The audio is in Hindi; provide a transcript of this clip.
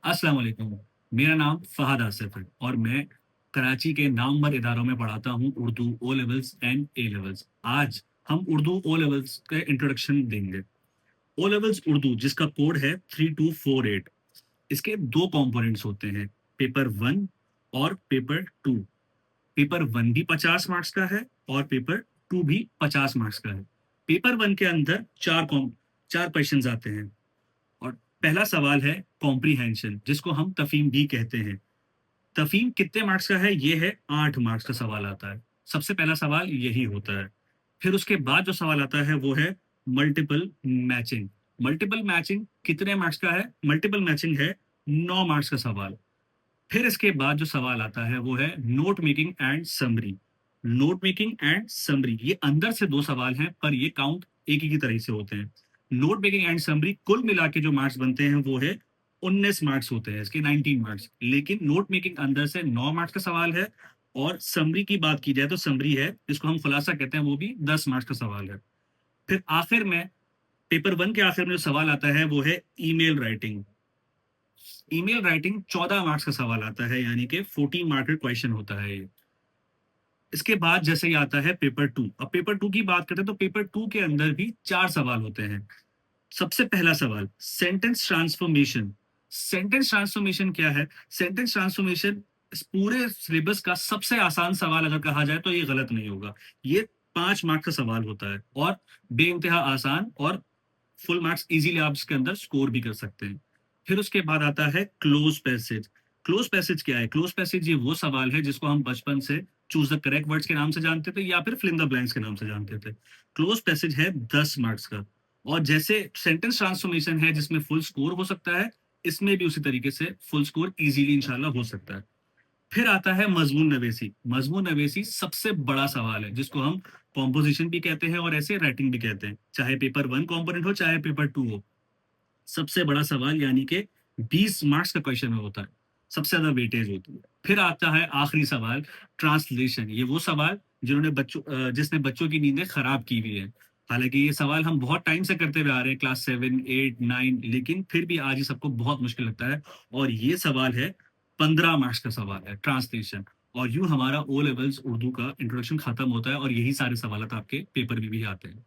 अस्सलाम वालेकुम। मेरा नाम फ़हद आसिफ है और मैं कराची के नामवर इदारों में पढ़ाता हूँ Urdu O levels and A levels. आज हम उर्दू ओ लेवल्स के इंट्रोडक्शन देंगे। ओ लेवल्स उर्दू जिसका कोड है 3248। इसके 2 कंपोनेंट्स होते हैं, पेपर 1 और पेपर 2। पेपर 1 भी 50 मार्क्स का है और पेपर 2 भी 50 मार्क्स का है। पेपर 1 के अंदर 4 क्वेश्चंस आते हैं और पहला सवाल है कॉम्प्रिहेंशन जिसको हम तफहीम भी कहते हैं। तफहीम कितने मार्क्स का है? ये है 8 मार्क्स का सवाल आता है। सबसे पहला सवाल यही होता है। फिर उसके बाद जो सवाल आता है वो है मल्टीपल मैचिंग। मल्टीपल मैचिंग कितने मार्क्स का है? मल्टीपल मैचिंग है 9 मार्क्स का सवाल। फिर इसके बाद जो सवाल आता है वो है note making and summary. Note making and summary ये अंदर से 2 सवाल हैं पर ये काउंट एक ही की तरह से होते हैं। नोट मेकिंग एंड समरी कुल मिला के जो मार्क्स बनते हैं वो है 19 मार्क्स होते हैं, इसके 19 मार्क्स। लेकिन नोट मेकिंग अंदर से 9 मार्क्स का सवाल है और समरी की बात की जाए तो समरी है जिसको हम खुलासा कहते हैं, वो भी 10 मार्क्स का सवाल है। फिर आखिर में पेपर 1 के आखिर में जो सवाल आता है वो है email writing. Email writing 14 marks का सवाल आता है, यानी कि 14 मार्क का क्वेश्चन होता है ये। इसके बाद जैसे ही आता है पेपर 2। अब पेपर 2 की बात करें तो पेपर 2 के अंदर भी 4 सवाल होते हैं। सबसे पहला सवाल सेंटेंस ट्रांसफॉर्मेशन। सेंटेंस ट्रांसफॉर्मेशन क्या है? सेंटेंस ट्रांसफॉर्मेशन इस पूरे सिलेबस का सबसे आसान सवाल अगर कहा जाए तो ये गलत नहीं होगा। ये 5 मार्क्स का सवाल होता है और बेइंतहा आसान, और फुल मार्क्स इजीली आप इसके अंदर स्कोर भी कर सकते हैं। फिर उसके बाद आता है क्लोज पैसेज। क्लोज पैसेज क्या है? क्लोज पैसेज ये वो सवाल है जिसको हम बचपन से चूज द करेक्ट वर्ड्स के नाम से जानते थे या फिर फिल इन द ब्लैंक्स के नाम से जानते थे। क्लोज पैसेज है 10 मार्क्स का। और जैसे सेंटेंस ट्रांसफॉर्मेशन है जिसमें फुल स्कोर हो सकता है, इसमें भी उसी तरीके से फुल स्कोर इजीली इंशाल्लाह हो सकता है। फिर आता है मजमून नवेसी। मजमून नवेसी सबसे बड़ा सवाल है जिसको हम कॉम्पोजिशन भी कहते हैं और ऐसे राइटिंग भी कहते हैं, चाहे पेपर 1 कंपोनेंट हो चाहे पेपर 2 हो। सबसे बड़ा सवाल यानी कि 20 मार्क्स का क्वेश्चन होता है, सबसे ज्यादा वेटेज होती है। फिर आता है आखिरी सवाल ट्रांसलेशन। ये वो सवाल जिसने बच्चों की नींदें खराब की हुई है। हालांकि ये सवाल हम बहुत टाइम से करते हुए आ रहे हैं, क्लास 7 8 9, लेकिन फिर भी आज ही सबको बहुत मुश्किल लगता है। और ये सवाल है 15 मार्क्स का सवाल है ट्रांसलेशन। और यूं हमारा ओ लेवल्स उर्दू का इंट्रोडक्शन खत्म होता है और यही सारे सवाल आपके पेपर में भी आते हैं।